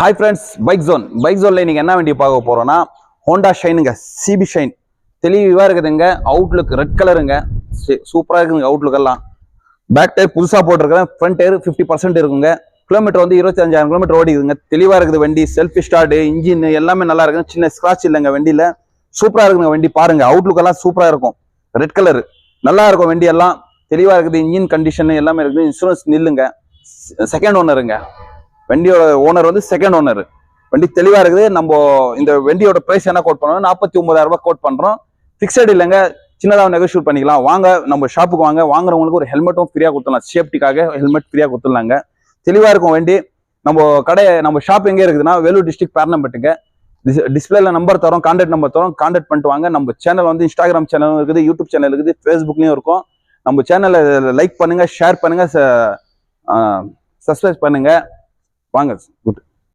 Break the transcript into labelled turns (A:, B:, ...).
A: Hi friends, Bike Zone இன்னைக்கு என்ன வண்டி பார்க்க போறோம்னா Honda Shineங்க CB Shine தெளிவா இருக்குதுங்க. அவுட்லுக் ரெட் கலருங்க, சூப்பரா இருக்குங்க. அவுட்லுக் எல்லாம் பேக் டயர் புதுசா போட்டிருக்கேன், ஃப்ரண்ட் டயர் 50% இருக்குங்க. கிலோமீட்டர் வந்து 25,000 கிலோமீட்டர் ஓடிக்குதுங்க. தெளிவா இருக்குது வண்டி. செல்ஃப் ஸ்டார்ட், இன்ஜின் எல்லாமே நல்லா இருக்குங்க. சின்ன ஸ்கிராட்ச் இல்லைங்க வண்டியில. சூப்பரா இருக்குங்க வண்டி. பாருங்க, அவுட்லுக் எல்லாம் சூப்பரா இருக்கும். ரெட் கலர் நல்லா இருக்கும். வண்டி எல்லாம் தெளிவா இருக்குது. இன்ஜின் கண்டிஷன் எல்லாமே இருக்குது. இன்சூரன்ஸ் நில்லுங்க. செகண்ட் ஓனருங்க. வண்டியோட ஓனர் வந்து செகண்ட் ஓனர். வண்டி தெளிவா இருக்குது. நம்ம இந்த வண்டியோட பிரைஸ் என்ன கோட் பண்றோம்? 49,000 ரூபாய் கோட் பண்றோம். பிக்சட் இல்லைங்க, சின்னதாக நெகோஷியேட் பண்ணிக்கலாம். வாங்க, நம்ம ஷாப்புக்கு வாங்க. வாங்குறவங்களுக்கு ஒரு ஹெல்மெட்டும் ஃப்ரீயா கொடுத்துடலாம். சேஃப்டிக்காக ஹெல்மெட் ஃப்ரீயா கொடுத்துடலாங்க. தெளிவா இருக்கும் வண்டி. நம்ம ஷாப் எங்கே இருக்குதுன்னா வேலூர் டிஸ்ட்ரிக்ட் பேரணம்பட்டுங்க. டிஸ்பிளேல நம்பர் தரோம், கான்டாக்ட் நம்பர் தரோம். கான்டாக்ட் பண்ணிட்டு வாங்க. நம்ம சேனல் வந்து இன்ஸ்டாகிராம் சேனலும் இருக்குது, யூடியூப் சேனல் இருக்குது, ஃபேஸ்புக்லயும் இருக்கும். நம்ம சேனலை லைக் பண்ணுங்க, ஷேர் பண்ணுங்க, சப்ஸ்கிரைப் பண்ணுங்க. வாங்க. குட்.